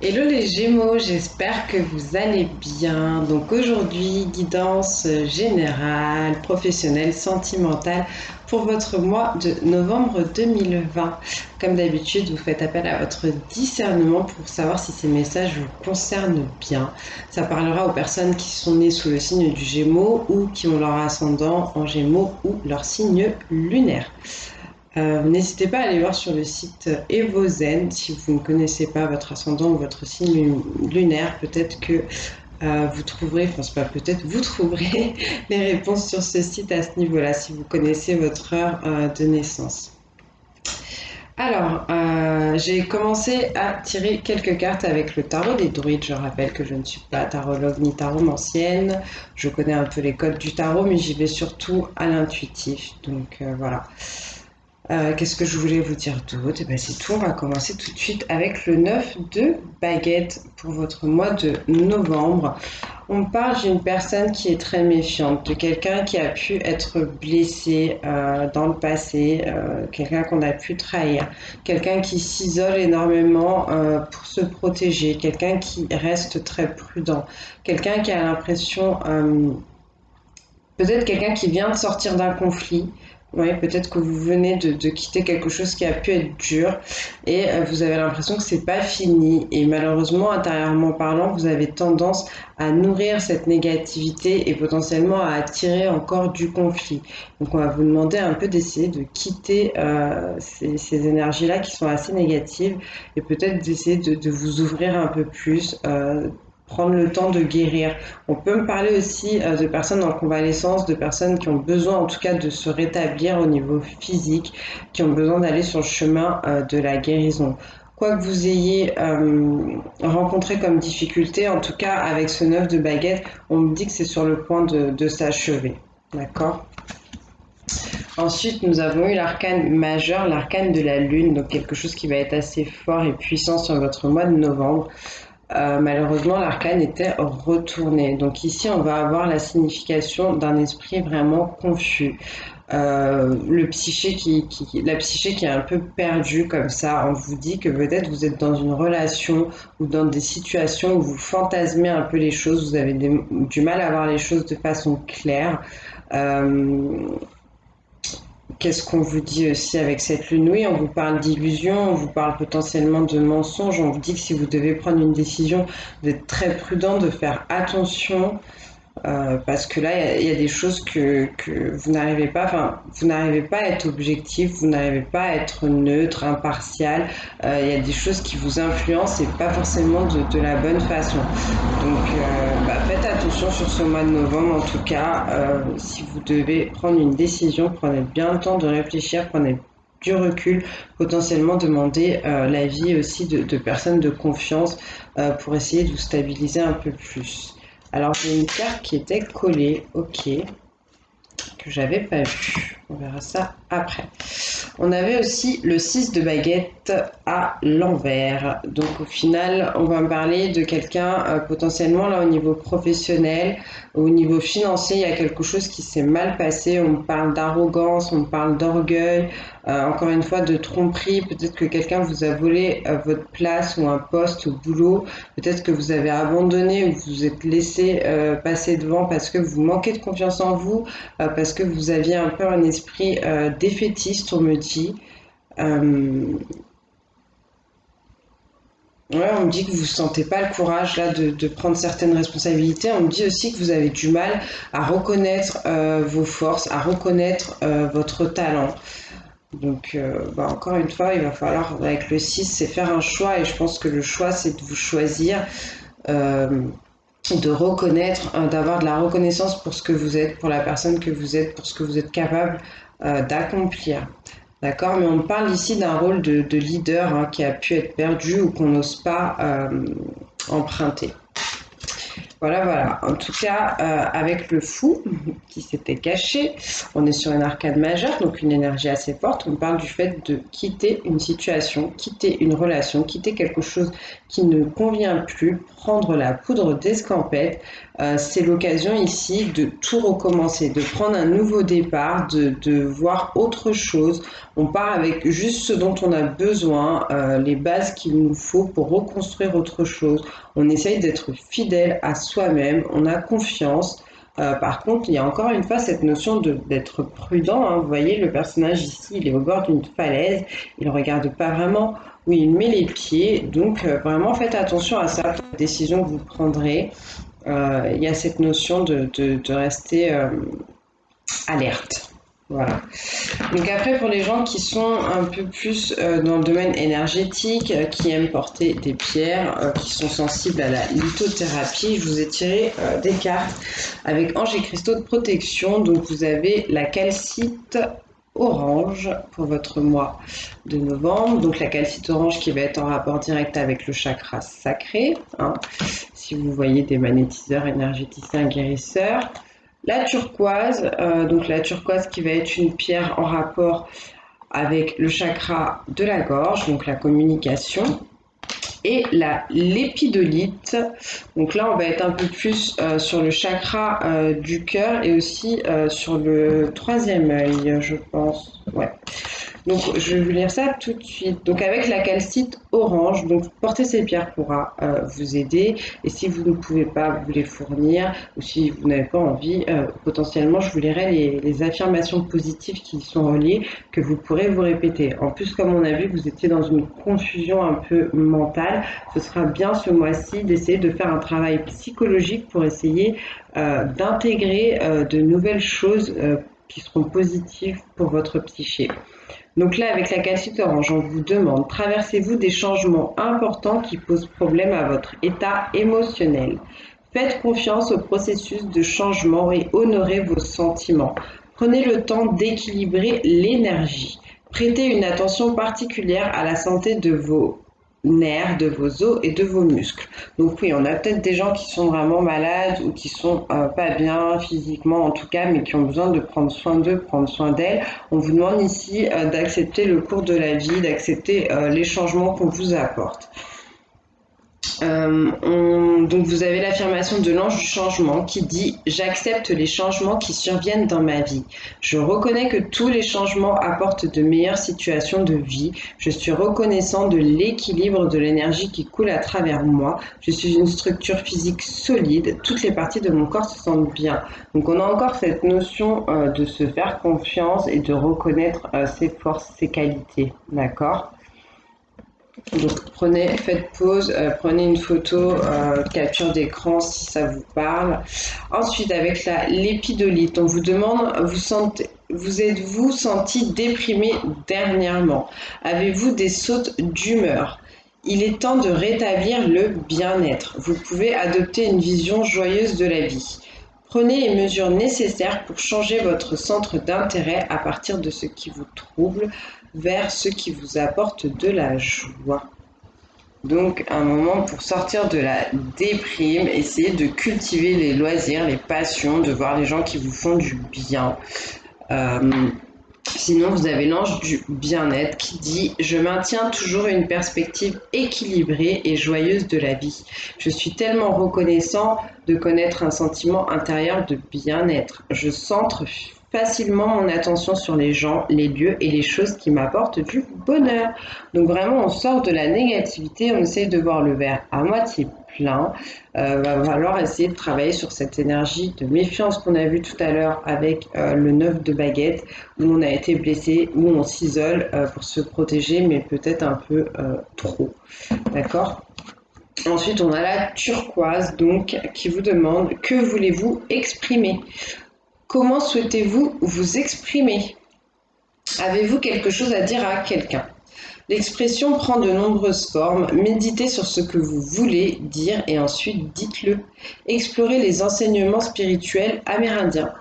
Hello les Gémeaux, j'espère que vous allez bien. Donc aujourd'hui, guidance générale, professionnelle, sentimentale pour votre mois de novembre 2020. Comme d'habitude, vous faites appel à votre discernement pour savoir si ces messages vous concernent bien. Ça parlera aux personnes qui sont nées sous le signe du Gémeaux ou qui ont leur ascendant en Gémeaux ou leur signe lunaire. N'hésitez pas à aller voir sur le site Evozen si vous ne connaissez pas votre ascendant ou votre signe lunaire. Peut-être que vous trouverez, enfin c'est pas peut-être, vous trouverez les réponses sur ce site à ce niveau-là si vous connaissez votre heure de naissance. Alors, j'ai commencé à tirer quelques cartes avec le tarot des druides. Je rappelle que je ne suis pas tarologue ni taromancienne. Je connais un peu les codes du tarot, mais j'y vais surtout à l'intuitif. Donc voilà. Qu'est-ce que je voulais vous dire d'autre? Et ben c'est tout, on va commencer tout de suite avec le 9 de baguette pour votre mois de novembre. On parle d'une personne qui est très méfiante, de quelqu'un qui a pu être blessé dans le passé, quelqu'un qu'on a pu trahir, quelqu'un qui s'isole énormément pour se protéger, quelqu'un qui reste très prudent, quelqu'un qui a l'impression peut-être quelqu'un qui vient de sortir d'un conflit. Oui, peut-être que vous venez de quitter quelque chose qui a pu être dur et vous avez l'impression que c'est pas fini. Et malheureusement, intérieurement parlant, vous avez tendance à nourrir cette négativité et potentiellement à attirer encore du conflit. Donc, on va vous demander un peu d'essayer de quitter ces énergies-là qui sont assez négatives et peut-être d'essayer de vous ouvrir un peu plus. Prendre le temps de guérir. On peut me parler aussi de personnes en convalescence, de personnes qui ont besoin en tout cas de se rétablir au niveau physique, qui ont besoin d'aller sur le chemin de la guérison. Quoi que vous ayez rencontré comme difficulté, en tout cas avec ce 9 de baguette, on me dit que c'est sur le point de s'achever. D'accord. Ensuite, nous avons eu l'arcane majeur, l'arcane de la lune, donc quelque chose qui va être assez fort et puissant sur votre mois de novembre. Malheureusement, l'arcane était retourné. Donc ici, on va avoir la signification d'un esprit vraiment confus. La psyché qui est un peu perdue comme ça. On vous dit que peut-être vous êtes dans une relation ou dans des situations où vous fantasmez un peu les choses, vous avez du mal à voir les choses de façon claire. Euh, Qu'est-ce qu'on vous dit aussi avec cette lune? Oui, on vous parle d'illusions, on vous parle potentiellement de mensonges, on vous dit que si vous devez prendre une décision, d'être très prudent, de faire attention, parce que là, il y a des choses que vous n'arrivez pas, enfin, vous n'arrivez pas à être objectif, vous n'arrivez pas à être neutre, impartial. Il y a des choses qui vous influencent et pas forcément de la bonne façon. Donc, faites attention sur ce mois de novembre. En tout cas, si vous devez prendre une décision, prenez bien le temps de réfléchir, prenez du recul, potentiellement demander l'avis aussi de personnes de confiance pour essayer de vous stabiliser un peu plus. Alors j'ai une carte qui était collée, ok, que j'avais pas vue. On verra ça après. On avait aussi le 6 de baguette à l'envers. Donc au final, on va me parler de quelqu'un potentiellement là au niveau professionnel, au niveau financier, il y a quelque chose qui s'est mal passé. On me parle d'arrogance, on me parle d'orgueil, encore une fois de tromperie. Peut-être que quelqu'un vous a volé votre place ou un poste au boulot. Peut-être que vous avez abandonné ou vous vous êtes laissé passer devant parce que vous manquez de confiance en vous, parce que vous aviez un peu un esprit défaitiste, on me dit. Euh, ouais, on me dit que vous ne sentez pas le courage là de prendre certaines responsabilités. On me dit aussi que vous avez du mal à reconnaître vos forces, à reconnaître votre talent. Donc, encore une fois, il va falloir, avec le 6, c'est faire un choix. Et je pense que le choix, c'est de vous choisir, euh, de reconnaître, d'avoir de la reconnaissance pour ce que vous êtes, pour la personne que vous êtes, pour ce que vous êtes capable d'accomplir. D'accord, mais on parle ici d'un rôle de leader qui a pu être perdu ou qu'on n'ose pas emprunter. Voilà, voilà. En tout cas, avec le fou qui s'était caché, on est sur une arcade majeure, donc une énergie assez forte. On parle du fait de quitter une situation, quitter une relation, quitter quelque chose qui ne convient plus, prendre la poudre d'escampette. C'est l'occasion ici de tout recommencer, de prendre un nouveau départ, de voir autre chose. On part avec juste ce dont on a besoin, les bases qu'il nous faut pour reconstruire autre chose. On essaye d'être fidèle à soi-même, on a confiance. Par contre, il y a encore une fois cette notion d'être prudent, hein. Vous voyez, le personnage ici, il est au bord d'une falaise, il ne regarde pas vraiment où il met les pieds. Donc, vraiment, faites attention à ça, la décision que vous prendrez. Il y a cette notion de rester alerte. Voilà. Donc après, pour les gens qui sont un peu plus dans le domaine énergétique, qui aiment porter des pierres, qui sont sensibles à la lithothérapie, je vous ai tiré des cartes avec anges et cristaux de protection. Donc vous avez la calcite orange pour votre mois de novembre. Donc la calcite orange qui va être en rapport direct avec le chakra sacré, hein, si vous voyez des magnétiseurs, énergéticiens, guérisseurs. La turquoise, donc la turquoise qui va être une pierre en rapport avec le chakra de la gorge, donc la communication, et l'épidolite. Donc là, on va être un peu plus sur le chakra du cœur et aussi sur le troisième œil, je pense. Ouais. Donc, je vais vous lire ça tout de suite. Donc, avec la calcite orange, donc porter ces pierres pourra vous aider. Et si vous ne pouvez pas vous les fournir, ou si vous n'avez pas envie, potentiellement, je vous lirai les affirmations positives qui y sont reliées, que vous pourrez vous répéter. En plus, comme on a vu que vous étiez dans une confusion un peu mentale, ce sera bien ce mois-ci d'essayer de faire un travail psychologique pour essayer d'intégrer de nouvelles choses qui seront positives pour votre psyché. Donc là, avec la calcite orange, on vous demande, traversez-vous des changements importants qui posent problème à votre état émotionnel? Faites confiance au processus de changement et honorez vos sentiments. Prenez le temps d'équilibrer l'énergie. Prêtez une attention particulière à la santé de vos nerfs, de vos os et de vos muscles. Donc oui, on a peut-être des gens qui sont vraiment malades ou qui sont pas bien physiquement en tout cas, mais qui ont besoin de prendre soin d'eux, prendre soin d'elles. On vous demande ici d'accepter le cours de la vie, d'accepter les changements qu'on vous apporte. Donc vous avez l'affirmation de l'ange du changement qui dit « J'accepte les changements qui surviennent dans ma vie. Je reconnais que tous les changements apportent de meilleures situations de vie. Je suis reconnaissant de l'équilibre de l'énergie qui coule à travers moi. Je suis une structure physique solide. Toutes les parties de mon corps se sentent bien. » Donc on a encore cette notion de se faire confiance et de reconnaître ses forces, ses qualités. D'accord ? Donc faites pause, prenez une photo, capture d'écran si ça vous parle. Ensuite, avec l'épidolite, on vous demande, vous êtes-vous senti déprimé dernièrement? Avez-vous des sautes d'humeur? Il est temps de rétablir le bien-être. Vous pouvez adopter une vision joyeuse de la vie. Prenez les mesures nécessaires pour changer votre centre d'intérêt à partir de ce qui vous trouble vers ce qui vous apporte de la joie. Donc un moment pour sortir de la déprime, essayer de cultiver les loisirs, les passions, de voir les gens qui vous font du bien. Sinon, vous avez l'ange du bien-être qui dit « Je maintiens toujours une perspective équilibrée et joyeuse de la vie. Je suis tellement reconnaissant de connaître un sentiment intérieur de bien-être. Je centre facilement mon attention sur les gens, les lieux et les choses qui m'apportent du bonheur. » Donc vraiment, on sort de la négativité, on essaye de voir le verre à moitié plein. Va falloir essayer de travailler sur cette énergie de méfiance qu'on a vu tout à l'heure avec le 9 de baguette, où on a été blessé, où on s'isole pour se protéger, mais peut-être un peu trop. D'accord ? Ensuite, on a la turquoise, donc, qui vous demande « Que voulez-vous exprimer ?» Comment souhaitez-vous vous exprimer? Avez-vous quelque chose à dire à quelqu'un? L'expression prend de nombreuses formes. Méditez sur ce que vous voulez dire et ensuite dites-le. Explorez les enseignements spirituels amérindiens.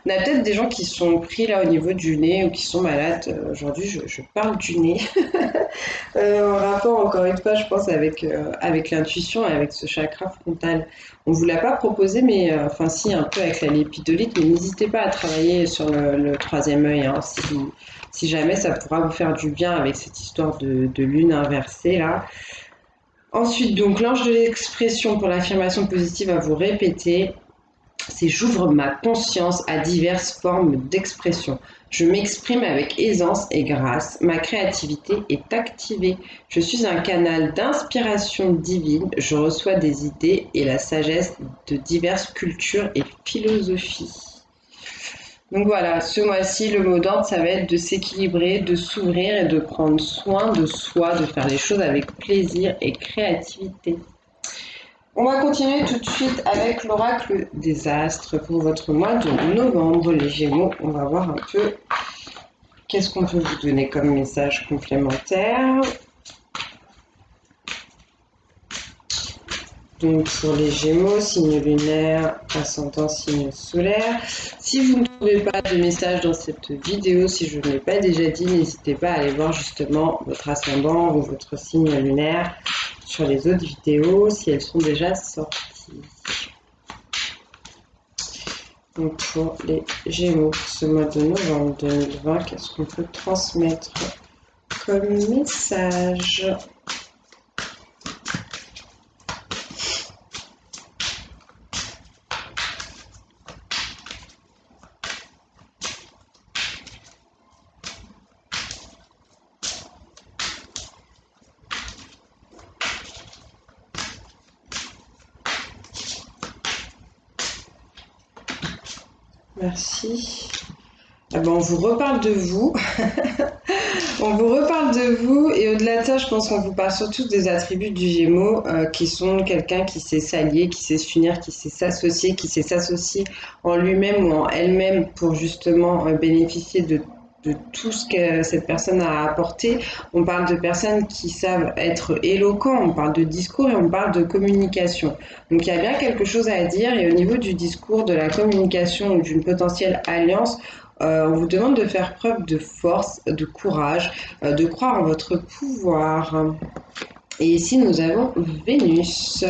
On a peut-être des gens qui sont pris là au niveau du nez ou qui sont malades. Aujourd'hui, je parle du nez. En rapport, encore une fois, je pense, avec l'intuition et avec ce chakra frontal. On ne vous l'a pas proposé, mais enfin, si, un peu avec la lépidolite, mais n'hésitez pas à travailler sur le troisième œil, hein, si jamais ça pourra vous faire du bien avec cette histoire de lune inversée là. Ensuite, donc, l'ange de l'expression pour l'affirmation positive à vous répéter, c'est j'ouvre ma conscience à diverses formes d'expression. Je m'exprime avec aisance et grâce. Ma créativité est activée. Je suis un canal d'inspiration divine. Je reçois des idées et la sagesse de diverses cultures et philosophies. Donc voilà, ce mois-ci, le mot d'ordre, ça va être de s'équilibrer, de s'ouvrir et de prendre soin de soi, de faire les choses avec plaisir et créativité. On va continuer tout de suite avec l'oracle des astres pour votre mois de novembre, les Gémeaux. On va voir un peu qu'est-ce qu'on peut vous donner comme message complémentaire. Donc pour les Gémeaux, signe lunaire, ascendant signe solaire. Si vous ne trouvez pas de message dans cette vidéo, si je ne l'ai pas déjà dit, n'hésitez pas à aller voir justement votre ascendant ou votre signe lunaire sur les autres vidéos si elles sont déjà sorties. Donc pour les Gémeaux, ce mois de novembre 2020, qu'est-ce qu'on peut transmettre comme message? Merci. Ah ben, on vous reparle de vous. On vous reparle de vous et au-delà de ça, je pense qu'on vous parle surtout des attributs du Gémeaux qui sont quelqu'un qui sait s'allier, qui sait s'unir, qui sait s'associer en lui-même ou en elle-même pour justement bénéficier de tout ce que cette personne a à apporter. On parle de personnes qui savent être éloquents, on parle de discours et on parle de communication. Donc il y a bien quelque chose à dire et au niveau du discours, de la communication ou d'une potentielle alliance, on vous demande de faire preuve de force, de courage, de croire en votre pouvoir. Et ici, nous avons Vénus.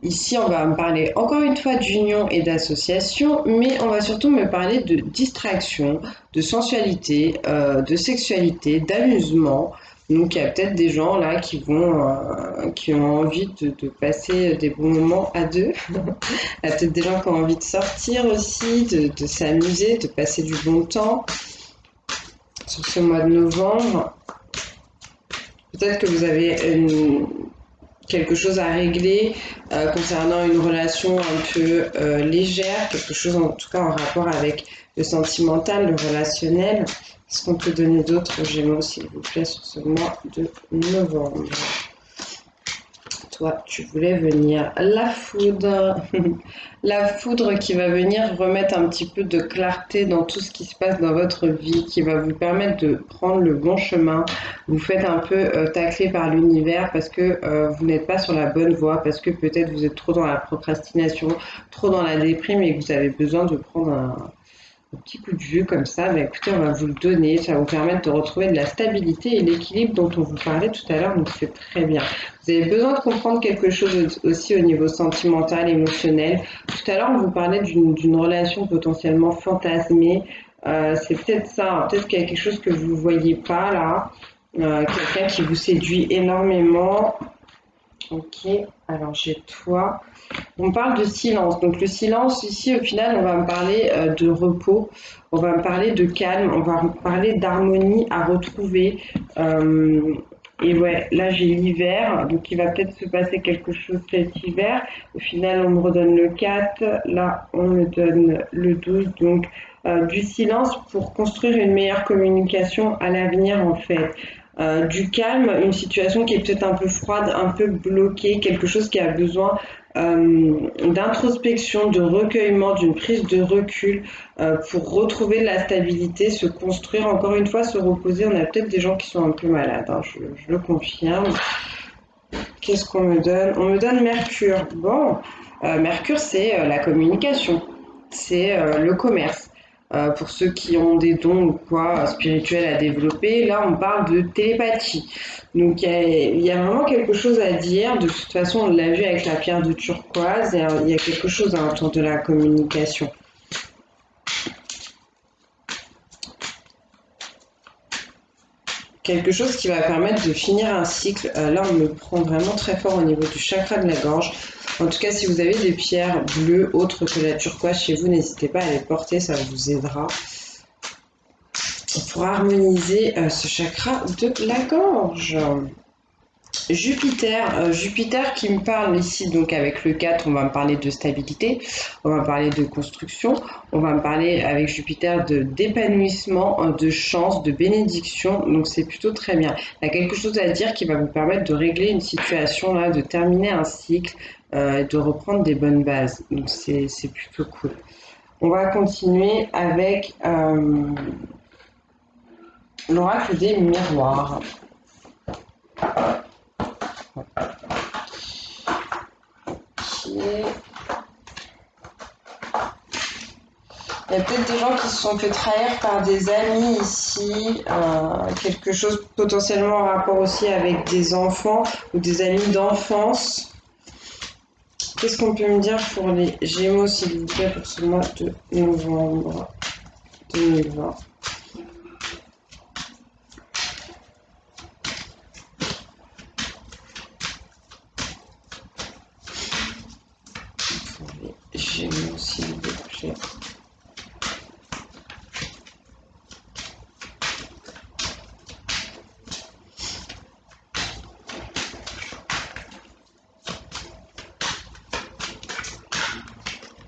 Ici, on va me parler encore une fois d'union et d'association, mais on va surtout me parler de distraction, de sensualité, de sexualité, d'amusement. Donc, il y a peut-être des gens là qui ont envie de passer des bons moments à deux. Il y a peut-être des gens qui ont envie de sortir aussi, de s'amuser, de passer du bon temps sur ce mois de novembre. Peut-être que vous avez quelque chose à régler concernant une relation un peu légère, quelque chose en tout cas en rapport avec le sentimental, le relationnel. Qu'est-ce qu'on peut donner d'autre aux Gémeaux, s'il vous plaît, sur ce mois de novembre? Toi, tu voulais venir. La foudre. La foudre qui va venir remettre un petit peu de clarté dans tout ce qui se passe dans votre vie, qui va vous permettre de prendre le bon chemin. Vous faites un peu tacler par l'univers parce que vous n'êtes pas sur la bonne voie, parce que peut-être vous êtes trop dans la procrastination, trop dans la déprime et que vous avez besoin de prendre un petit coup de vue comme ça. Mais écoutez, on va vous le donner. Ça va vous permettre de retrouver de la stabilité et l'équilibre dont on vous parlait tout à l'heure. Donc c'est très bien. Vous avez besoin de comprendre quelque chose aussi au niveau sentimental, émotionnel. Tout à l'heure, on vous parlait d'une relation potentiellement fantasmée. C'est peut-être ça. Peut-être qu'il y a quelque chose que vous ne voyez pas là. Quelqu'un qui vous séduit énormément. Ok, alors j'ai toi. On parle de silence. Donc le silence, ici, au final, on va me parler de repos, on va me parler de calme, on va me parler d'harmonie à retrouver. Et ouais, là j'ai l'hiver, donc il va peut-être se passer quelque chose cet hiver. Au final, on me redonne le 4, là on me donne le 12, donc du silence pour construire une meilleure communication à l'avenir en fait. Du calme, une situation qui est peut-être un peu froide, un peu bloquée, quelque chose qui a besoin d'introspection, de recueillement, d'une prise de recul pour retrouver de la stabilité, se construire, encore une fois, se reposer. On a peut-être des gens qui sont un peu malades, hein, je le confirme. Qu'est-ce qu'on me donne? On me donne Mercure. Bon, Mercure, c'est la communication. c'est le commerce. Pour ceux qui ont des dons ou quoi spirituels à développer, là on parle de télépathie. Donc il y a vraiment quelque chose à dire. De toute façon, on l'a vu avec la pierre de turquoise, il y a quelque chose autour de la communication. Quelque chose qui va permettre de finir un cycle. Là, on me prend vraiment très fort au niveau du chakra de la gorge. En tout cas, si vous avez des pierres bleues autres que la turquoise chez vous, n'hésitez pas à les porter, ça vous aidera pour harmoniser ce chakra de la gorge. Jupiter qui me parle ici, donc avec le 4, on va me parler de stabilité, on va me parler de construction, on va me parler avec Jupiter d'épanouissement, de chance, de bénédiction, donc c'est plutôt très bien. Il y a quelque chose à dire qui va vous permettre de régler une situation, là, de terminer un cycle, de reprendre des bonnes bases, donc c'est plutôt cool. On va continuer avec l'oracle des miroirs. Il y a peut-être des gens qui se sont fait trahir par des amis ici, quelque chose potentiellement en rapport aussi avec des enfants ou des amis d'enfance. Qu'est-ce qu'on peut me dire pour les Gémeaux, s'il vous plaît, pour ce mois de novembre 2020? Pour les Gémeaux, s'il vous plaît.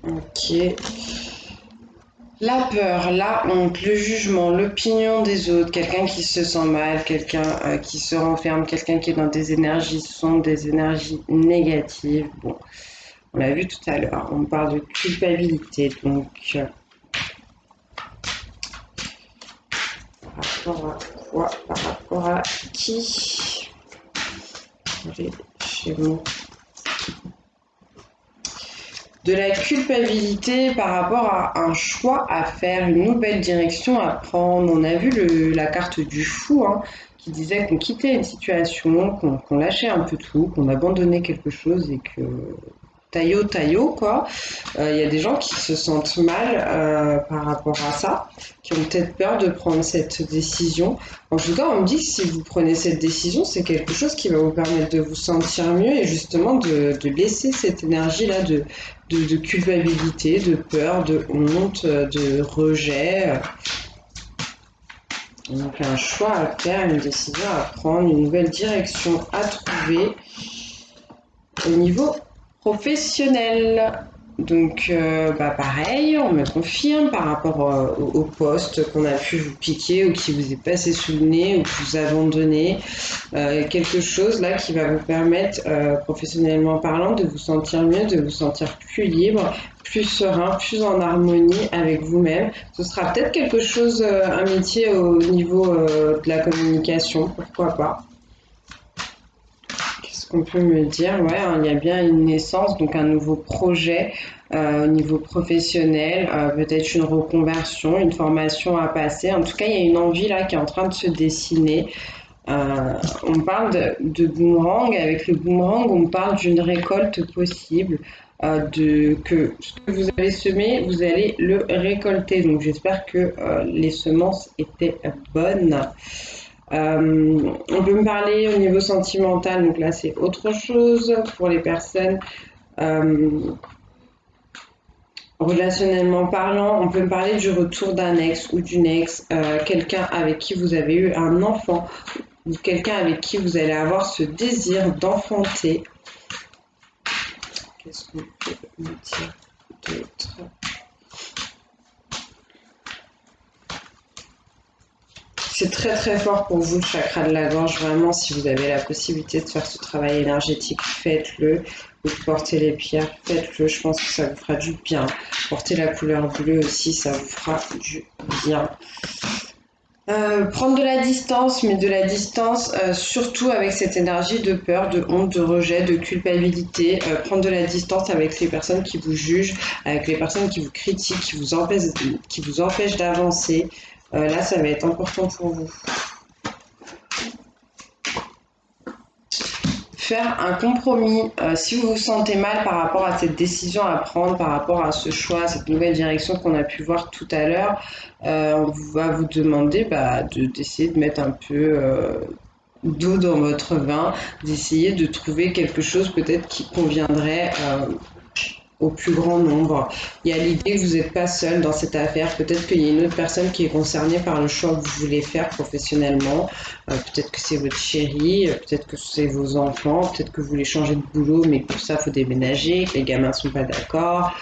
Ok. La peur, la honte, le jugement, l'opinion des autres, quelqu'un qui se sent mal, quelqu'un qui se renferme, quelqu'un qui est dans des énergies sombres, des énergies négatives. Bon, on l'a vu tout à l'heure, on parle de culpabilité, donc par rapport à quoi? Par rapport à qui? Les Gémeaux. De la culpabilité par rapport à un choix à faire, une nouvelle direction à prendre. On a vu la carte du fou qui disait qu'on quittait une situation, qu'on lâchait un peu tout, qu'on abandonnait quelque chose et que taillot, quoi. Il y a des gens qui se sentent mal par rapport à ça, qui ont peut-être peur de prendre cette décision. En tout cas, on me dit que si vous prenez cette décision, c'est quelque chose qui va vous permettre de vous sentir mieux et justement de laisser cette énergie-là de culpabilité, de peur, de honte, de rejet. Donc un choix à faire, une décision à prendre, une nouvelle direction à trouver au niveau professionnel. Donc pareil, on me confirme par rapport au poste qu'on a pu vous piquer ou qui vous est passé sous le nez ou que vous abandonnez, quelque chose là qui va vous permettre professionnellement parlant de vous sentir mieux, de vous sentir plus libre, plus serein, plus en harmonie avec vous-même. Ce sera peut-être quelque chose, un métier au niveau de la communication, pourquoi pas. On peut me dire, ouais, il y a bien une naissance, donc un nouveau projet au niveau professionnel, peut-être une reconversion, une formation à passer. En tout cas, il y a une envie là qui est en train de se dessiner. On parle de boomerang. Avec le boomerang, on parle d'une récolte possible, que ce que vous avez semé, vous allez le récolter. Donc j'espère que les semences étaient bonnes. On peut me parler au niveau sentimental, donc là c'est autre chose pour les personnes relationnellement parlant. On peut me parler du retour d'un ex ou d'une ex, quelqu'un avec qui vous avez eu un enfant ou quelqu'un avec qui vous allez avoir ce désir d'enfanter. Qu'est-ce qu'on peut me dire d'autre? C'est très très fort pour vous le chakra de la gorge, vraiment si vous avez la possibilité de faire ce travail énergétique, faites-le. Vous portez les pierres, faites-le, je pense que ça vous fera du bien. Portez la couleur bleue aussi, ça vous fera du bien. Prendre de la distance, mais de la distance surtout avec cette énergie de peur, de honte, de rejet, de culpabilité. Prendre de la distance avec les personnes qui vous jugent, avec les personnes qui vous critiquent, qui vous empêchent d'avancer. Là, ça va être important pour vous. Faire un compromis, si vous vous sentez mal par rapport à cette décision à prendre, par rapport à ce choix, à cette nouvelle direction qu'on a pu voir tout à l'heure, on va vous demander d'essayer de mettre un peu d'eau dans votre vin, d'essayer de trouver quelque chose peut-être qui conviendrait au plus grand nombre. Il y a l'idée que vous n'êtes pas seul dans cette affaire. Peut-être qu'il y a une autre personne qui est concernée par le choix que vous voulez faire professionnellement. Peut-être que c'est votre chéri, peut-être que c'est vos enfants, peut-être que vous voulez changer de boulot, mais pour ça, il faut déménager, que les gamins ne sont pas d'accord,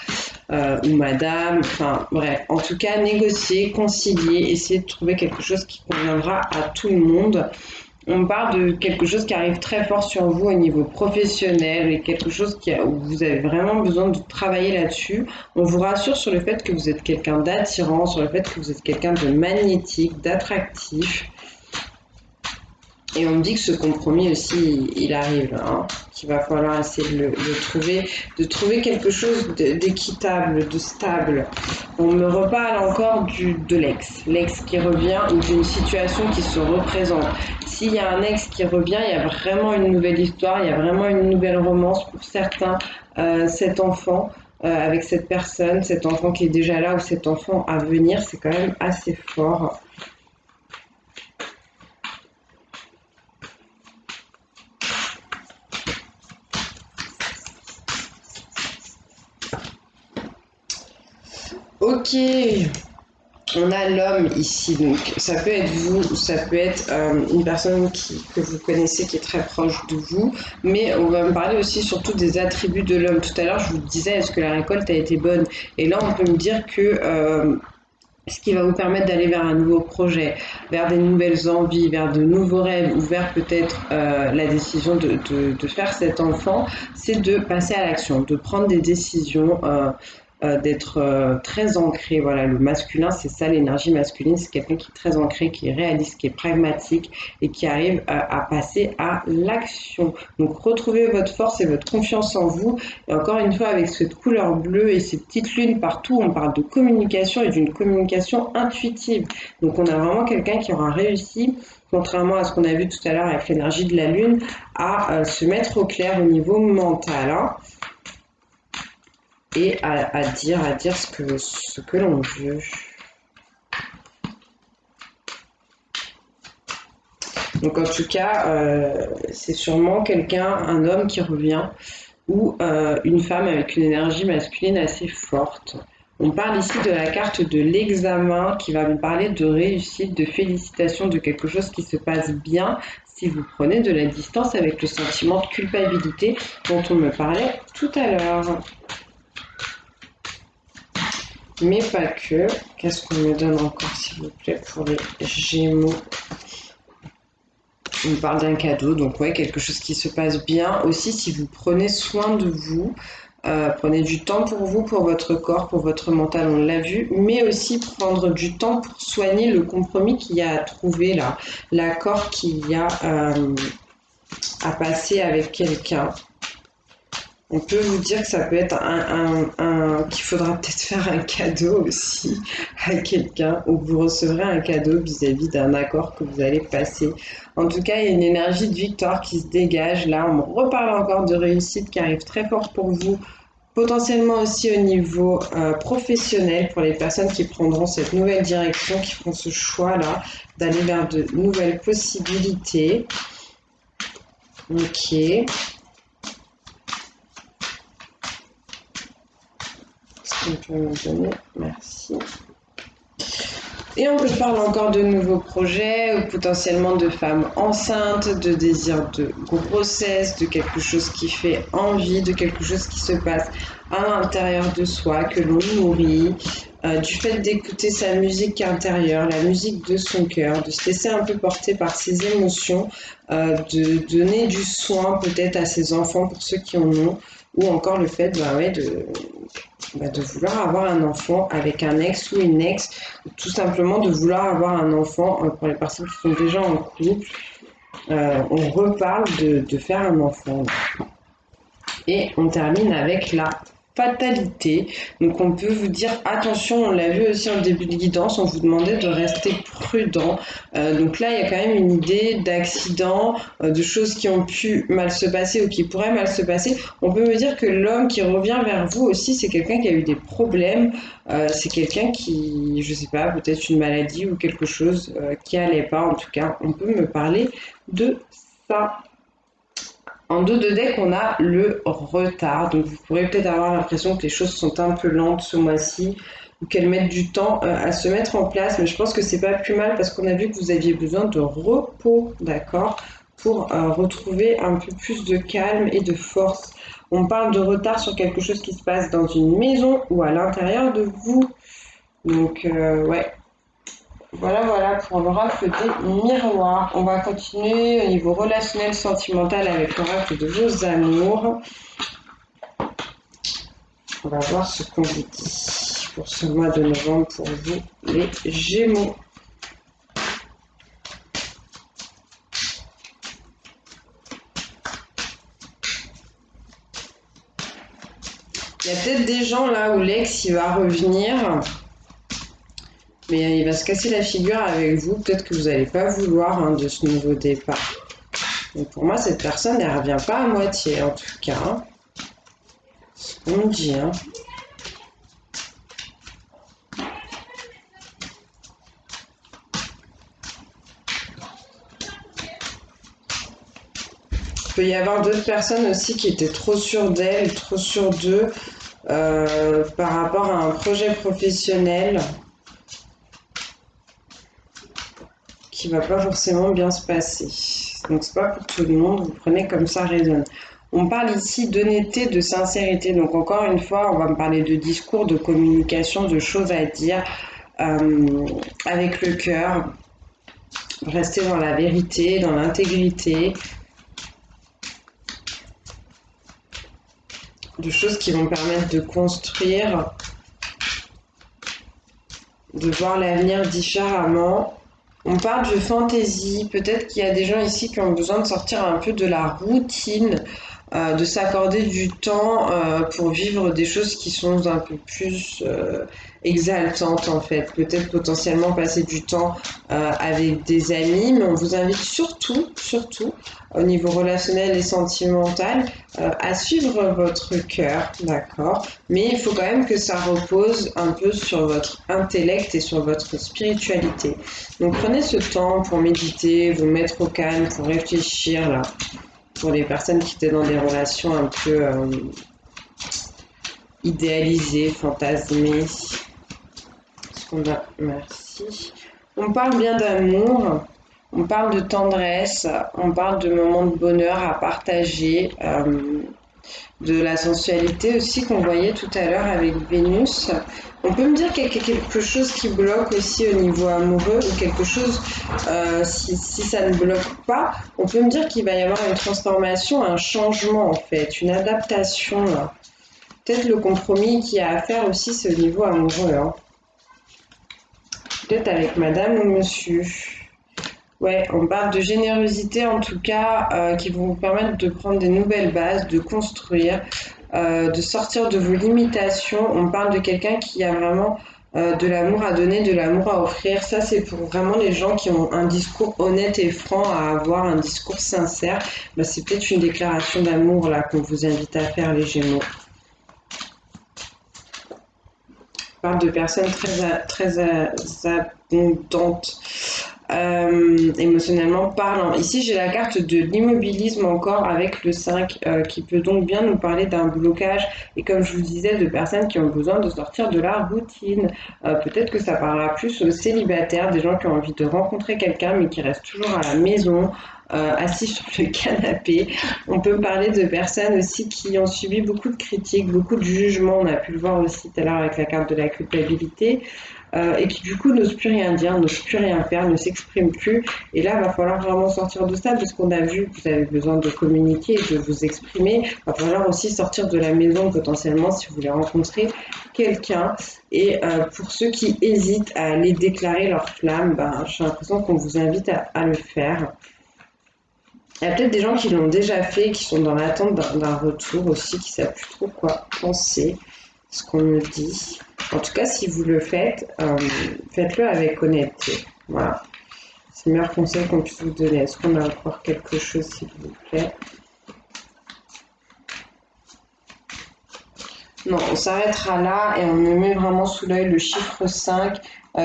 ou madame. Enfin, bref. En tout cas, négocier, concilier, essayer de trouver quelque chose qui conviendra à tout le monde. On parle de quelque chose qui arrive très fort sur vous au niveau professionnel et quelque chose où vous avez vraiment besoin de travailler là-dessus. On vous rassure sur le fait que vous êtes quelqu'un d'attirant, sur le fait que vous êtes quelqu'un de magnétique, d'attractif. Et on me dit que ce compromis aussi, il arrive, hein, qu'il va falloir essayer de trouver quelque chose d'équitable, de stable. On me reparle encore de l'ex qui revient ou d'une situation qui se représente. S'il y a un ex qui revient, il y a vraiment une nouvelle histoire, il y a vraiment une nouvelle romance pour certains. Cet enfant avec cette personne, cet enfant qui est déjà là ou cet enfant à venir, c'est quand même assez fort. Ok, on a l'homme ici, donc ça peut être vous, ça peut être une personne que vous connaissez qui est très proche de vous, mais on va me parler aussi surtout des attributs de l'homme. Tout à l'heure, je vous disais, est-ce que la récolte a été bonne? Et là, on peut me dire que ce qui va vous permettre d'aller vers un nouveau projet, vers des nouvelles envies, vers de nouveaux rêves, ou vers peut-être la décision de faire cet enfant, c'est de passer à l'action, de prendre des décisions, d'être très ancré. Voilà, le masculin, c'est ça, l'énergie masculine, c'est quelqu'un qui est très ancré, qui est réaliste, qui est pragmatique et qui arrive à passer à l'action. Donc retrouvez votre force et votre confiance en vous. Et encore une fois, avec cette couleur bleue et ces petites lunes partout, on parle de communication et d'une communication intuitive. Donc on a vraiment quelqu'un qui aura réussi, contrairement à ce qu'on a vu tout à l'heure avec l'énergie de la lune, à se mettre au clair au niveau mental, hein, et à dire ce que l'on veut. Donc en tout cas, c'est sûrement quelqu'un, un homme qui revient ou une femme avec une énergie masculine assez forte. On parle ici de la carte de l'examen qui va me parler de réussite, de félicitations, de quelque chose qui se passe bien si vous prenez de la distance avec le sentiment de culpabilité dont on me parlait tout à l'heure. Mais pas que. Qu'est-ce qu'on me donne encore, s'il vous plaît, pour les Gémeaux? On me parle d'un cadeau, donc ouais, quelque chose qui se passe bien. Aussi, si vous prenez soin de vous, prenez du temps pour vous, pour votre corps, pour votre mental, on l'a vu, mais aussi prendre du temps pour soigner le compromis qu'il y a à trouver là, l'accord qu'il y a à passer avec quelqu'un. On peut vous dire que ça peut être qu'il faudra peut-être faire un cadeau aussi à quelqu'un ou que vous recevrez un cadeau vis-à-vis d'un accord que vous allez passer. En tout cas, il y a une énergie de victoire qui se dégage. Là, on me reparle encore de réussite qui arrive très fort pour vous, potentiellement aussi au niveau professionnel pour les personnes qui prendront cette nouvelle direction, qui feront ce choix-là d'aller vers de nouvelles possibilités. Ok. On peut me donner, merci. Et on peut parler encore de nouveaux projets, ou potentiellement de femmes enceintes, de désir de grossesse, de quelque chose qui fait envie, de quelque chose qui se passe à l'intérieur de soi, que l'on nourrit, du fait d'écouter sa musique intérieure, la musique de son cœur, de se laisser un peu porter par ses émotions, de donner du soin peut-être à ses enfants pour ceux qui en ont, ou encore le fait de vouloir avoir un enfant avec un ex ou une ex, ou tout simplement de vouloir avoir un enfant pour les personnes qui sont déjà en couple. On reparle de faire un enfant. Et on termine avec la fatalité. Donc on peut vous dire attention, on l'a vu aussi en début de guidance, on vous demandait de rester prudent. Donc là, il y a quand même une idée d'accident, de choses qui ont pu mal se passer ou qui pourraient mal se passer. On peut me dire que l'homme qui revient vers vous aussi, c'est quelqu'un qui a eu des problèmes, c'est quelqu'un qui, je sais pas, peut-être une maladie ou quelque chose qui allait pas. En tout cas, on peut me parler de ça. En dos de deck, on a le retard. Donc, vous pourrez peut-être avoir l'impression que les choses sont un peu lentes ce mois-ci ou qu'elles mettent du temps à se mettre en place. Mais je pense que c'est pas plus mal parce qu'on a vu que vous aviez besoin de repos, d'accord, pour retrouver un peu plus de calme et de force. On parle de retard sur quelque chose qui se passe dans une maison ou à l'intérieur de vous. Donc, ouais, voilà pour l'oracle des miroirs. On va continuer au niveau relationnel, sentimental avec l'oracle de vos amours. On va voir ce qu'on vous dit pour ce mois de novembre pour vous, les Gémeaux. Il y a peut-être des gens là où l'ex il va revenir, mais il va se casser la figure avec vous. Peut-être que vous n'allez pas vouloir de ce nouveau départ. Donc pour moi, cette personne, elle ne revient pas à moitié en tout cas. Ce qu'on me dit. Il peut y avoir d'autres personnes aussi qui étaient trop sûres d'elles, trop sûres d'eux par rapport à un projet professionnel qui va pas forcément bien se passer. Donc c'est pas pour tout le monde, vous prenez comme ça résonne. On parle ici d'honnêteté, de sincérité. Donc encore une fois, on va me parler de discours, de communication, de choses à dire avec le cœur. Rester dans la vérité, dans l'intégrité. De choses qui vont permettre de construire, de voir l'avenir différemment. On parle de fantaisie, peut-être qu'il y a des gens ici qui ont besoin de sortir un peu de la routine, de s'accorder du temps pour vivre des choses qui sont un peu plus exaltantes en fait. Peut-être potentiellement passer du temps avec des amis, mais on vous invite surtout au niveau relationnel et sentimental à suivre votre cœur, d'accord? Mais il faut quand même que ça repose un peu sur votre intellect et sur votre spiritualité. Donc prenez ce temps pour méditer, vous mettre au calme, pour réfléchir là. Pour les personnes qui étaient dans des relations un peu idéalisées, fantasmées. Ce qu'on a, merci. On parle bien d'amour, on parle de tendresse, on parle de moments de bonheur à partager, de la sensualité aussi qu'on voyait tout à l'heure avec Vénus. On peut me dire qu'il y a quelque chose qui bloque aussi au niveau amoureux ou quelque chose, si ça ne bloque pas, on peut me dire qu'il va y avoir une transformation, un changement en fait, une adaptation. Peut-être le compromis qu'il y a à faire aussi, c'est au niveau amoureux. Peut-être avec madame ou monsieur. Ouais, on parle de générosité en tout cas, qui vont vous permettre de prendre des nouvelles bases, de construire, de sortir de vos limitations. On parle de quelqu'un qui a vraiment de l'amour à donner, de l'amour à offrir. Ça, c'est pour vraiment les gens qui ont un discours honnête et franc à avoir, un discours sincère. Bah, c'est peut-être une déclaration d'amour là qu'on vous invite à faire, les Gémeaux. On parle de personnes très abondantes. Émotionnellement parlant. Ici, j'ai la carte de l'immobilisme encore avec le 5 qui peut donc bien nous parler d'un blocage et comme je vous disais, de personnes qui ont besoin de sortir de la routine. Peut-être que ça parlera plus aux célibataires, des gens qui ont envie de rencontrer quelqu'un mais qui restent toujours à la maison. Assis sur le canapé. On peut parler de personnes aussi qui ont subi beaucoup de critiques, beaucoup de jugements. On a pu le voir aussi tout à l'heure avec la carte de la culpabilité. et qui du coup n'ose plus rien dire, n'ose plus rien faire, ne s'exprime plus. Et là, il va falloir vraiment sortir de ça parce qu'on a vu que vous avez besoin de communiquer et de vous exprimer. Il va falloir aussi sortir de la maison potentiellement si vous voulez rencontrer quelqu'un. Et pour ceux qui hésitent à aller déclarer leur flamme, ben, j'ai l'impression qu'on vous invite à le faire. Il y a peut-être des gens qui l'ont déjà fait, qui sont dans l'attente d'un retour aussi, qui ne savent plus trop quoi penser, ce qu'on me dit. En tout cas, si vous le faites, faites-le avec honnêteté. Voilà. C'est le meilleur conseil qu'on puisse vous donner. Est-ce qu'on a encore quelque chose, s'il vous plaît? Non, on s'arrêtera là et on me met vraiment sous l'œil le chiffre 5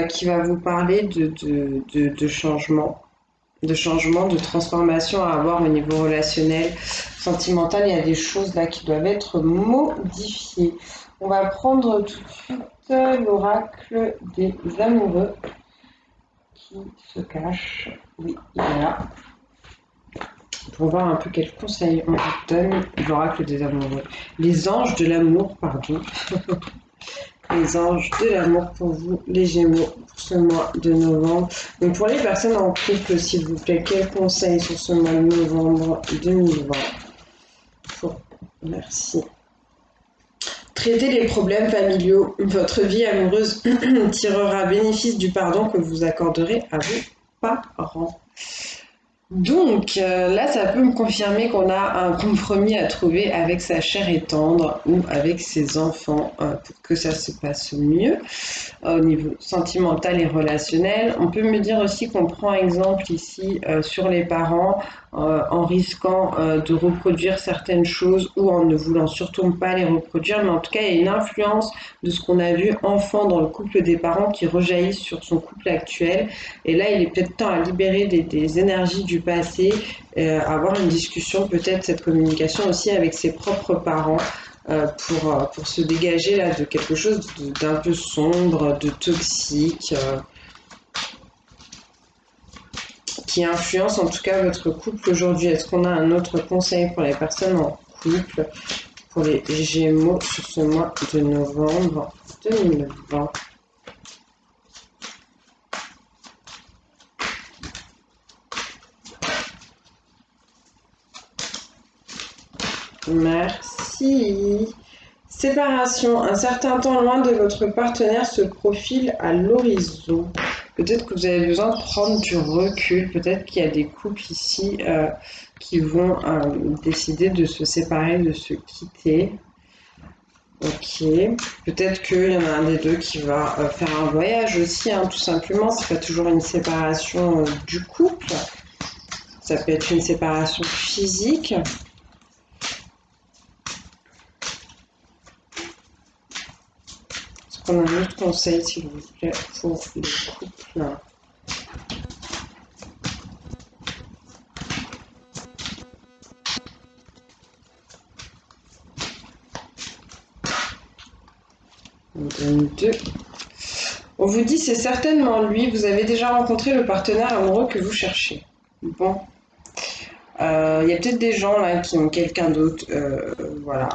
qui va vous parler de changement. De changement, de transformation à avoir au niveau relationnel, sentimental. Il y a des choses là qui doivent être modifiées. On va prendre tout de suite l'oracle des amoureux qui se cache. Oui, il est là. Pour voir un peu quels conseils on vous donne. L'oracle des amoureux. Les anges de l'amour, pardon. Les anges de l'amour pour vous, les Gémeaux, pour ce mois de novembre. Donc pour les personnes en couple, s'il vous plaît, quels conseils sur ce mois de novembre 2020 Merci. Traitez les problèmes familiaux. Votre vie amoureuse tirera bénéfice du pardon que vous accorderez à vos parents. Donc là, ça peut me confirmer qu'on a un compromis à trouver avec sa chair et tendre ou avec ses enfants pour que ça se passe mieux au niveau sentimental et relationnel. On peut me dire aussi qu'on prend exemple ici sur les parents en risquant de reproduire certaines choses ou en ne voulant surtout pas les reproduire, mais en tout cas il y a une influence de ce qu'on a vu enfant dans le couple des parents qui rejaillit sur son couple actuel, et là il est peut-être temps à libérer des énergies du passé, avoir une discussion, peut-être cette communication aussi avec ses propres parents, pour se dégager là de quelque chose d'un peu sombre, de toxique, qui influence en tout cas votre couple aujourd'hui. Est-ce qu'on a un autre conseil pour les personnes en couple, pour les Gémeaux sur ce mois de novembre 2020? Merci. Séparation. Un certain temps loin de votre partenaire se profile à l'horizon. Peut-être que vous avez besoin de prendre du recul. Peut-être qu'il y a des couples ici qui vont décider de se séparer, de se quitter. Ok. Peut-être qu'il y en a un des deux qui va faire un voyage aussi, hein, tout simplement. C'est pas toujours une séparation du couple. Ça peut être une séparation physique. On a un autre conseil, s'il vous plaît, pour les couples. On donne 2. On vous dit c'est certainement lui. Vous avez déjà rencontré le partenaire amoureux que vous cherchez. Bon. Il y a peut-être des gens là qui ont quelqu'un d'autre, voilà,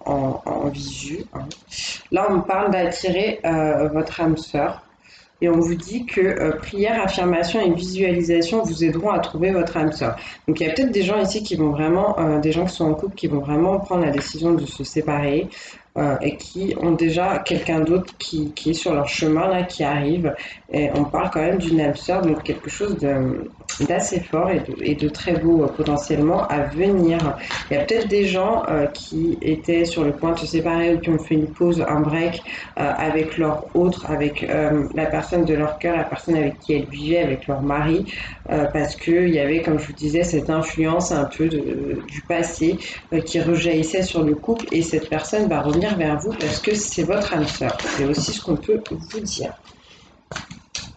en visu. Hein. Là, on parle d'attirer votre âme sœur. Et on vous dit que prière, affirmation et visualisation vous aideront à trouver votre âme sœur. Donc il y a peut-être des gens ici qui vont vraiment, des gens qui sont en couple, qui vont vraiment prendre la décision de se séparer et qui ont déjà quelqu'un d'autre qui est sur leur chemin là, qui arrive. Et on parle quand même d'une âme sœur, donc quelque chose d'assez fort et de très beau potentiellement à venir. Il y a peut-être des gens qui étaient sur le point de se séparer ou qui ont fait une pause, un break avec leur autre, avec la personne de leur cœur, la personne avec qui elles vivaient, avec leur mari, parce qu'il y avait, comme je vous disais, cette influence un peu du passé qui rejaillissait sur le couple, et cette personne va revenir vers vous parce que c'est votre âme sœur. C'est aussi ce qu'on peut vous dire.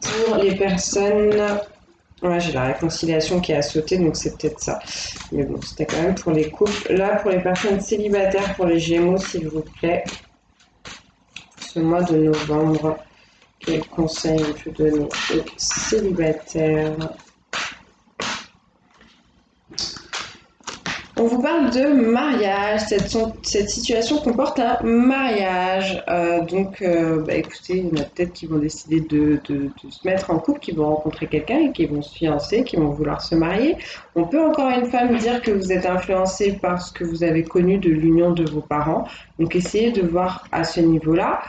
Pour les personnes... Ouais, j'ai la réconciliation qui a sauté, donc c'est peut-être ça. Mais bon, c'était quand même pour les couples. Là, pour les personnes célibataires, pour les Gémeaux, s'il vous plaît, ce mois de novembre, quel conseil on peut donner aux célibataires? On vous parle de mariage, cette situation comporte un mariage. Écoutez, il y en a peut-être qui vont décider de se mettre en couple, qui vont rencontrer quelqu'un et qui vont se fiancer, qui vont vouloir se marier. On peut encore une fois me dire que vous êtes influencé par ce que vous avez connu de l'union de vos parents. Donc essayez de voir à ce niveau-là.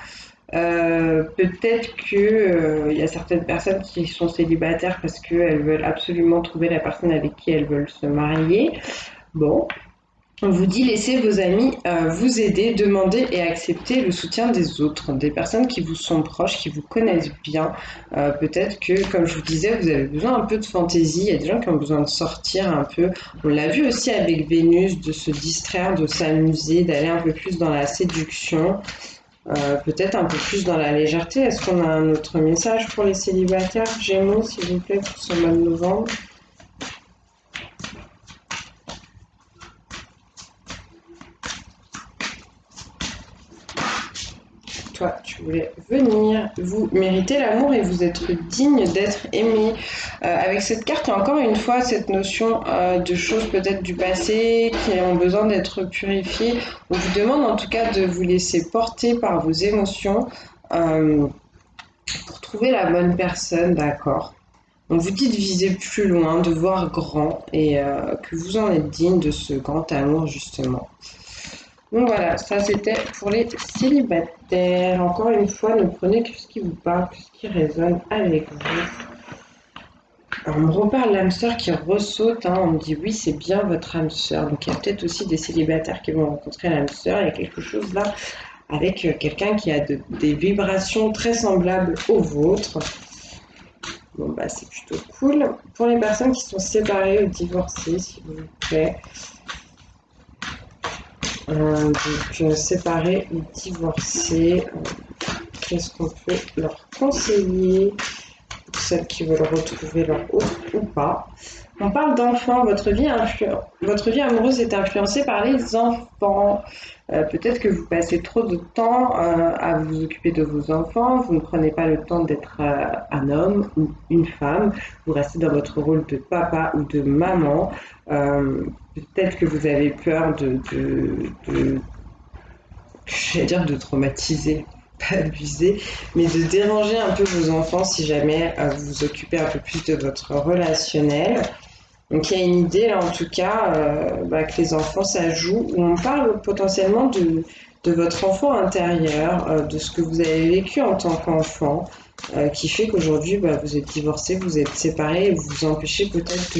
Peut-être que y a certaines personnes qui sont célibataires parce qu'elles veulent absolument trouver la personne avec qui elles veulent se marier. Bon, on vous dit laissez vos amis vous aider, demander et accepter le soutien des autres, des personnes qui vous sont proches, qui vous connaissent bien. Peut-être que, comme je vous disais, vous avez besoin un peu de fantaisie. Il y a des gens qui ont besoin de sortir un peu. On l'a vu aussi avec Vénus, de se distraire, de s'amuser, d'aller un peu plus dans la séduction. Peut-être un peu plus dans la légèreté. Est-ce qu'on a un autre message pour les célibataires Gémeaux, s'il vous plaît, pour ce mois de novembre? Toi, tu voulais venir. Vous méritez l'amour et vous êtes digne d'être aimé. Avec cette carte, il y a encore une fois cette notion de choses peut-être du passé qui ont besoin d'être purifiées. On vous demande en tout cas de vous laisser porter par vos émotions pour trouver la bonne personne, d'accord. On vous dit de viser plus loin, de voir grand et que vous en êtes digne de ce grand amour justement. Donc voilà, ça c'était pour les célibataires. Encore une fois, ne prenez que ce qui vous parle, que ce qui résonne avec vous. Alors, on me reparle l'âme sœur qui ressaute, hein. On me dit oui, c'est bien votre âme sœur. Donc il y a peut-être aussi des célibataires qui vont rencontrer l'âme sœur. Il y a quelque chose là avec quelqu'un qui a des vibrations très semblables aux vôtres. Bon bah c'est plutôt cool. Pour les personnes qui sont séparées ou divorcées, s'il vous plaît. Séparés ou divorcés, qu'est-ce qu'on peut leur conseiller pour celles qui veulent retrouver leur autre ou pas? On parle d'enfants, votre vie amoureuse est influencée par les enfants. Peut-être que vous passez trop de temps à vous occuper de vos enfants, vous ne prenez pas le temps d'être un homme ou une femme, vous restez dans votre rôle de papa ou de maman. Peut-être que vous avez peur j'allais dire de traumatiser, pas abuser, mais de déranger un peu vos enfants si jamais vous vous occupez un peu plus de votre relationnel. Donc il y a une idée là en tout cas que les enfants ça joue, où on parle potentiellement de votre enfant intérieur, de ce que vous avez vécu en tant qu'enfant, qui fait qu'aujourd'hui vous êtes divorcé, vous êtes séparés et vous vous empêchez peut-être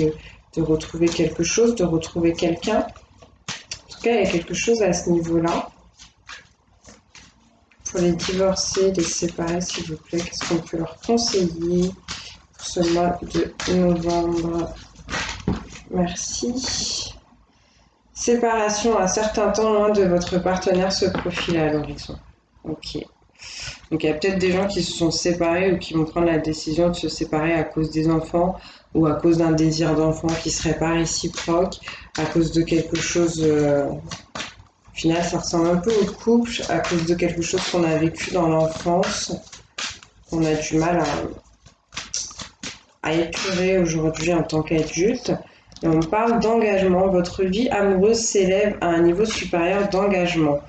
de retrouver quelque chose, de retrouver quelqu'un. En tout cas, il y a quelque chose à ce niveau-là. Pour les divorcés, les séparés, s'il vous plaît, qu'est-ce qu'on peut leur conseiller pour ce mois de novembre? Merci. Séparation, un certain temps loin de votre partenaire se profile à l'horizon. Ok. Donc il y a peut-être des gens qui se sont séparés ou qui vont prendre la décision de se séparer à cause des enfants ou à cause d'un désir d'enfant qui serait pas réciproque, à cause de quelque chose... Au final, ça ressemble un peu au couple, à cause de quelque chose qu'on a vécu dans l'enfance, qu'on a du mal à épurer aujourd'hui en tant qu'adulte. Et on parle d'engagement. Votre vie amoureuse s'élève à un niveau supérieur d'engagement.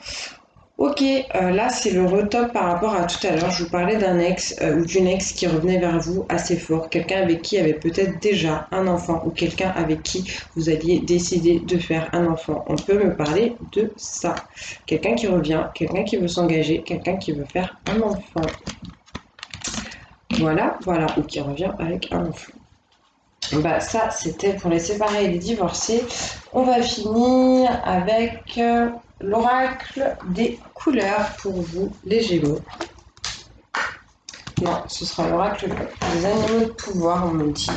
Ok, là c'est le retop par rapport à tout à l'heure. Je vous parlais d'un ex ou d'une ex qui revenait vers vous assez fort, quelqu'un avec qui avait peut-être déjà un enfant ou quelqu'un avec qui vous alliez décider de faire un enfant. On peut me parler de ça. Quelqu'un qui revient, quelqu'un qui veut s'engager, quelqu'un qui veut faire un enfant. Voilà, ou qui revient avec un enfant. Ça c'était pour les séparés et les divorcés. On va finir avec l'oracle des couleurs pour vous, les Gémeaux. Non, ce sera l'oracle des animaux de pouvoir, on me dit.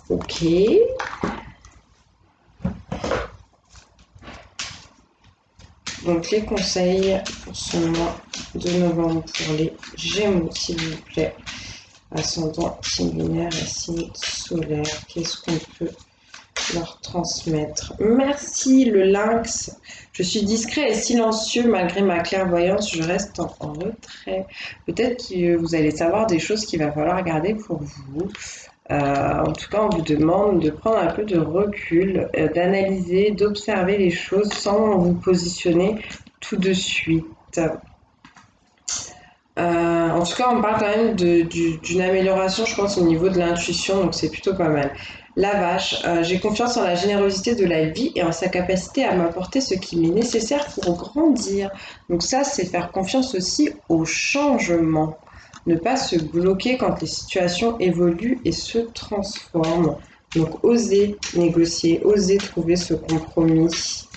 Ok. Donc les conseils pour ce mois de novembre pour les Gémeaux, s'il vous plaît. Ascendant, signe lunaire et signe solaire. Qu'est-ce qu'on peut leur transmettre? Merci le lynx. Je suis discret et silencieux malgré ma clairvoyance. Je reste en retrait. Peut-être que vous allez savoir des choses qu'il va falloir garder pour vous. En tout cas, on vous demande de prendre un peu de recul, d'analyser, d'observer les choses sans vous positionner tout de suite. En tout cas, on parle quand même d'une amélioration, je pense, au niveau de l'intuition, donc c'est plutôt pas mal. La vache, j'ai confiance en la générosité de la vie et en sa capacité à m'apporter ce qui m'est nécessaire pour grandir. Donc ça, c'est faire confiance aussi au changement. Ne pas se bloquer quand les situations évoluent et se transforment. Donc oser négocier, oser trouver ce compromis.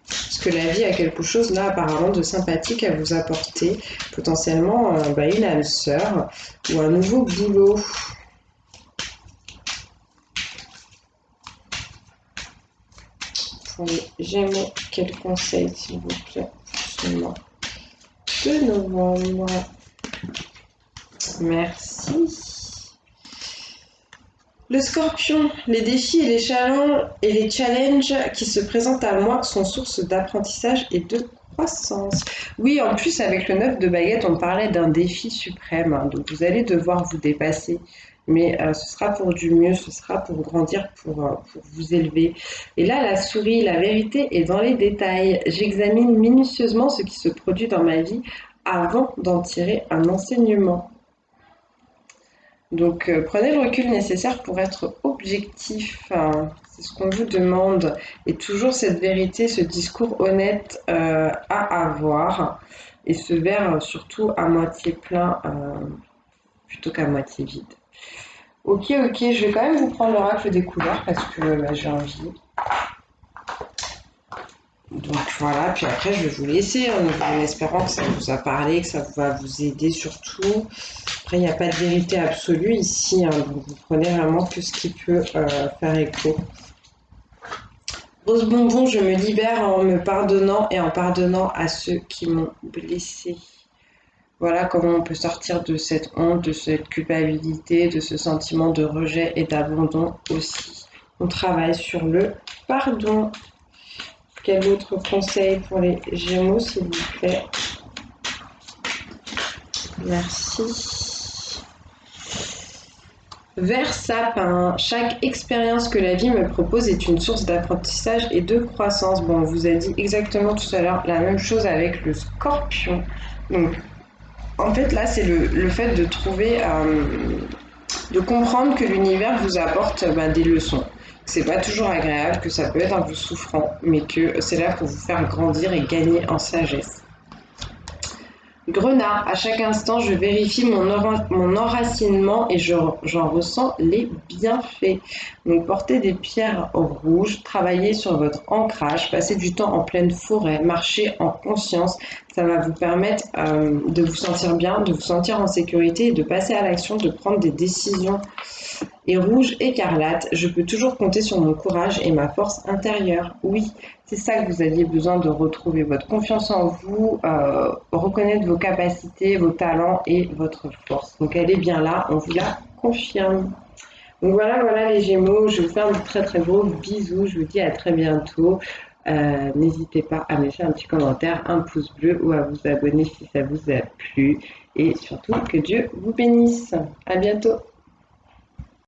Parce que la vie a quelque chose là apparemment de sympathique à vous apporter, potentiellement une âme sœur ou un nouveau boulot. Pour les Gémeaux, quel conseil s'il vous plaît pour ce mois de novembre? Merci. Le Scorpion, les défis et les challenges qui se présentent à moi sont source d'apprentissage et de croissance. Oui, en plus, avec le 9 de baguette, on parlait d'un défi suprême. Hein, donc, vous allez devoir vous dépasser. Mais ce sera pour du mieux, ce sera pour grandir, pour vous élever. Et là, la souris, la vérité est dans les détails. J'examine minutieusement ce qui se produit dans ma vie avant d'en tirer un enseignement. Donc, prenez le recul nécessaire pour être objectif. C'est ce qu'on vous demande. Et toujours cette vérité, ce discours honnête à avoir. Et ce verre surtout à moitié plein plutôt qu'à moitié vide. Ok, je vais quand même vous prendre l'oracle des couleurs parce que j'ai envie. Donc voilà, puis après je vais vous laisser en espérant que ça vous a parlé, que ça va vous aider surtout. Après, il n'y a pas de vérité absolue ici, hein, donc vous prenez vraiment que ce qui peut faire écho. Rose bonbon, je me libère en me pardonnant et en pardonnant à ceux qui m'ont blessé. Voilà comment on peut sortir de cette honte, de cette culpabilité, de ce sentiment de rejet et d'abandon aussi. On travaille sur le pardon. Quel autre conseil pour les Gémeaux, s'il vous plaît? Merci. Vert sapin, chaque expérience que la vie me propose est une source d'apprentissage et de croissance. Bon, on vous a dit exactement tout à l'heure la même chose avec le Scorpion. Donc, en fait, là, c'est le fait de trouver, de comprendre que l'univers vous apporte des leçons. C'est pas toujours agréable, que ça peut être un peu souffrant, mais que c'est là pour vous faire grandir et gagner en sagesse. Grenat, à chaque instant, je vérifie mon enracinement et j'en ressens les bienfaits. Donc, portez des pierres rouges, travaillez sur votre ancrage, passez du temps en pleine forêt, marchez en conscience. Ça va vous permettre de vous sentir bien, de vous sentir en sécurité, de passer à l'action, de prendre des décisions. Et rouge écarlate, je peux toujours compter sur mon courage et ma force intérieure. Oui, c'est ça que vous aviez besoin de retrouver, votre confiance en vous, reconnaître vos capacités, vos talents et votre force. Donc elle est bien là, on vous la confirme. Donc voilà les Gémeaux, je vous fais un très très gros bisou, je vous dis à très bientôt. N'hésitez pas à me laisser un petit commentaire, un pouce bleu ou à vous abonner si ça vous a plu. Et surtout, que Dieu vous bénisse. À bientôt.